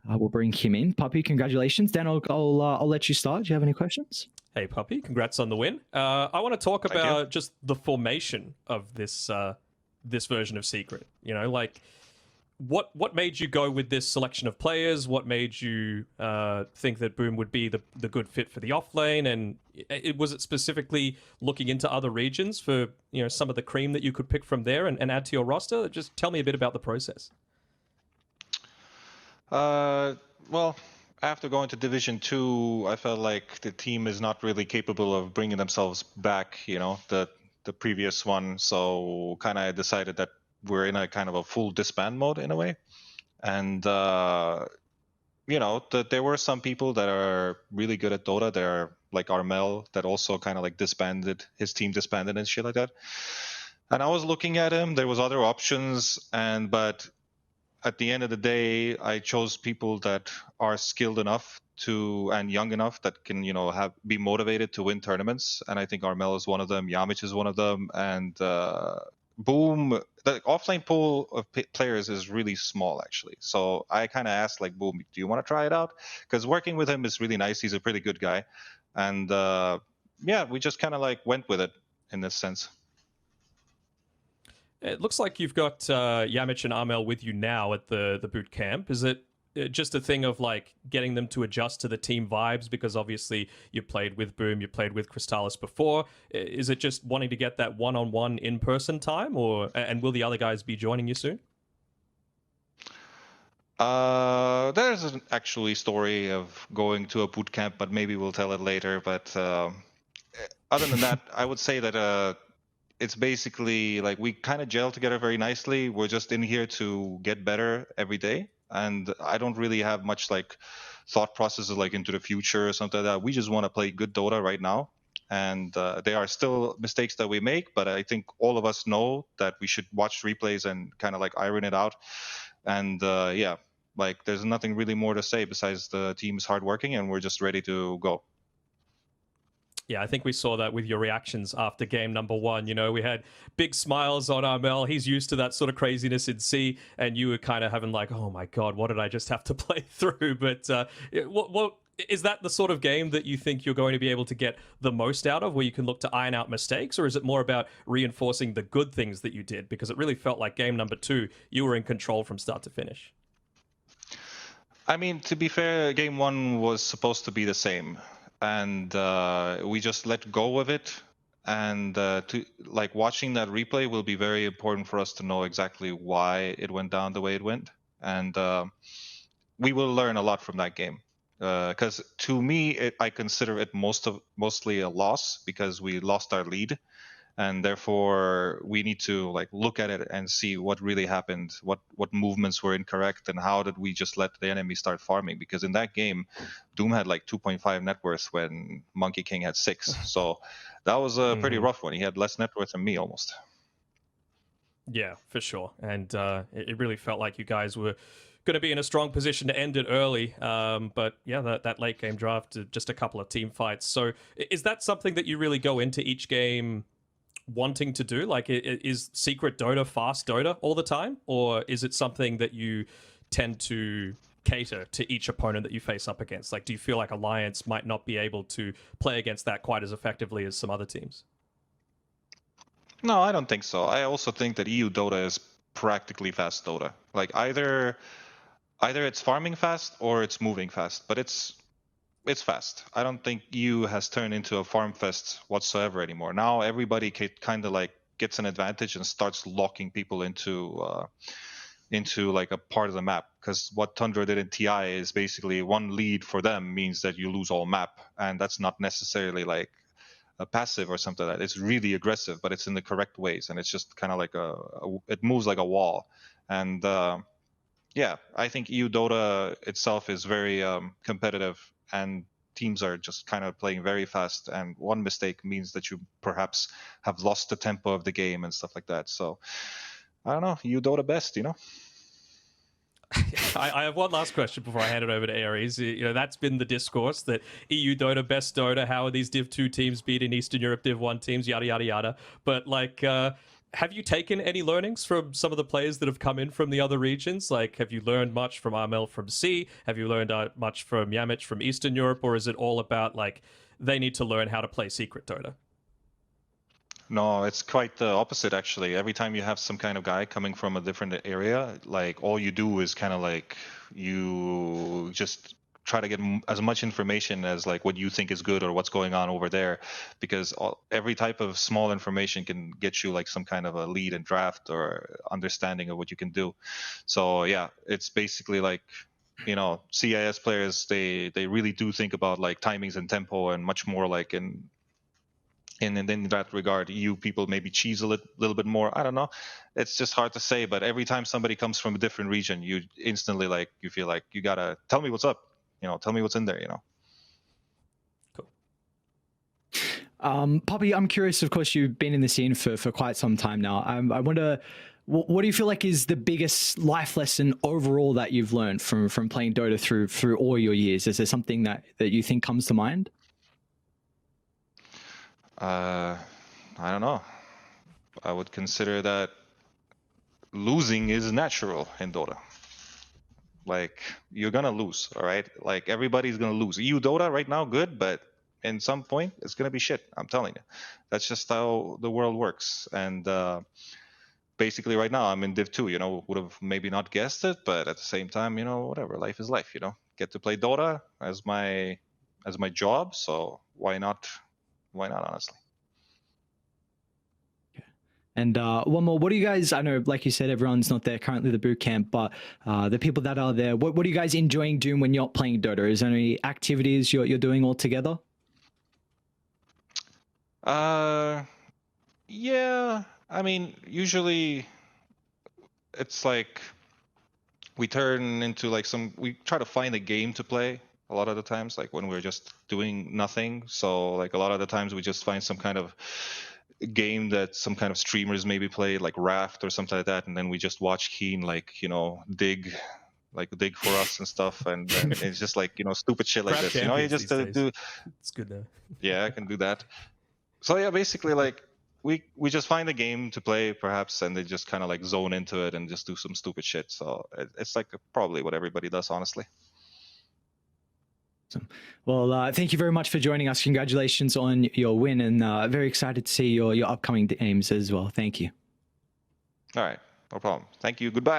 We'll bring him in. Puppey, congratulations. Dan, I'll let you start. Do you have any questions? Hey, Puppey, congrats on the win. I want to talk about just the formation of this this version of Secret. You know, like what made you go with this selection of players? What made you think that Boom would be the good fit for the offlane? And was it specifically looking into other regions for some of the cream that you could pick from there and add to your roster? Just tell me a bit about the process. Well, after going to Division 2, I felt like the team is not really capable of bringing themselves back, the previous one. So kind of decided that we're in a kind of a full disband mode in a way. And, there were some people that are really good at Dota. They're like Armel that also kind of like disbanded, his team disbanded and shit like that. And I was looking at him. There was other options, but at the end of the day, I chose people that are skilled enough and young enough that can, be motivated to win tournaments. And I think Armel is one of them. Yamich is one of them. And Boom, the offlane pool of players is really small, actually. So I kind of asked, like, Boom, do you want to try it out? Because working with him is really nice. He's a pretty good guy. And we just kind of like went with it in this sense. It looks like you've got Yamich and Armel with you now at the Bootcamp. Is it just a thing of like getting them to adjust to the team vibes? Because obviously you played with Boom, you played with Crystallis before. Is it just wanting to get that one-on-one in-person time, and will the other guys be joining you soon? There's an actually story of going to a bootcamp, but maybe we'll tell it later. But other than that, I would say that it's basically like we kind of gel together very nicely. We're just in here to get better every day. And I don't really have much like thought processes like into the future or something like that. We just want to play good Dota right now. And there are still mistakes that we make, but I think all of us know that we should watch replays and kind of like iron it out. And like there's nothing really more to say besides the team's hardworking and we're just ready to go. Yeah, I think we saw that with your reactions after game number 1. We had big smiles on Armel. He's used to that sort of craziness in C, and you were kind of having like, oh my God, what did I just have to play through? But what is that the sort of game that you think you're going to be able to get the most out of, where you can look to iron out mistakes, or is it more about reinforcing the good things that you did? Because it really felt like game number 2, you were in control from start to finish. I mean, to be fair, game 1 was supposed to be the same. And we just let go of it. And to like watching that replay will be very important for us to know exactly why it went down the way it went. And we will learn a lot from that game. Because to me, I consider it mostly a loss because we lost our lead. And therefore, we need to like look at it and see what really happened, what movements were incorrect, and how did we just let the enemy start farming? Because in that game, Doom had like 2.5 net worth when Monkey King had 6. So that was a pretty rough one. He had less net worth than me almost. Yeah, for sure. And it really felt like you guys were going to be in a strong position to end it early. But yeah, that late game draft, just a couple of team fights. So is that something that you really go into each game wanting to do? Like, is Secret Dota fast Dota all the time, or is it something that you tend to cater to each opponent that you face up against? Like, do you feel like Alliance might not be able to play against that quite as effectively as some other teams? No, I don't think so. I also think that EU Dota is practically fast Dota. Like either it's farming fast or it's moving fast, but it's fast. I don't think EU has turned into a farm fest whatsoever anymore. Now everybody kind of like gets an advantage and starts locking people into like a part of the map. Because what Tundra did in TI is basically one lead for them means that you lose all map, and that's not necessarily like a passive or something like that. It's really aggressive, but it's in the correct ways, and it's just kind of like it moves like a wall. And I think EU Dota itself is very competitive, and teams are just kind of playing very fast, and one mistake means that you perhaps have lost the tempo of the game and stuff like that. So I don't know, EU Dota best, I have one last question before I hand it over to Aries. That's been the discourse, that EU Dota, best Dota, how are these Div 2 teams beating Eastern Europe Div 1 teams, yada, yada, yada. But like, have you taken any learnings from some of the players that have come in from the other regions? Like, have you learned much from Armel from C? Have you learned much from Yamich from Eastern Europe? Or is it all about, like, they need to learn how to play Secret Dota? No, it's quite the opposite, actually. Every time you have some kind of guy coming from a different area, like, all you do is kind of like, you just try to get as much information as like what you think is good or what's going on over there, because every type of small information can get you like some kind of a lead and draft or understanding of what you can do. So yeah, it's basically like, you know, CIS players, they really do think about like timings and tempo and much more like in that regard. EU people maybe cheese a little bit more. I don't know. It's just hard to say. But every time somebody comes from a different region, you instantly like, you feel like you gotta tell me what's up. You know, tell me what's in there. You know. Cool. Puppey, I'm curious. Of course, you've been in the scene for quite some time now. I wonder, what do you feel like is the biggest life lesson overall that you've learned from playing Dota through all your years? Is there something that you think comes to mind? I don't know. I would consider that losing is natural in Dota. Like, you're gonna lose, all right? Like, everybody's gonna lose. EU Dota right now, good, but in some point, it's gonna be shit. I'm telling you. That's just how the world works. And basically, right now, I'm in Div 2. You know, would have maybe not guessed it, but at the same time, you know, whatever. Life is life. You know, get to play Dota as my job. So why not? Why not? Honestly. And one more, what do you guys, I know, like you said, everyone's not there currently, the boot camp, but the people that are there, what are you guys enjoying doing when you're not playing Dota? Is there any activities you're doing all together? Yeah, I mean, usually it's like we turn into like we try to find a game to play a lot of the times, like when we're just doing nothing. So like a lot of the times we just find some kind of game that some kind of streamers maybe play, like Raft or something like that, and then we just watch Keen, like, you know, dig for us and stuff, and it's just like, you know, stupid shit like Crap this. You know, you just do. It's good though. Yeah, I can do that. So yeah, basically like we just find a game to play perhaps, and they just kind of like zone into it and just do some stupid shit. So it's like probably what everybody does, honestly. Well, thank you very much for joining us. Congratulations on your win, and very excited to see your upcoming games as well. Thank you. All right, no problem. Thank you. Goodbye.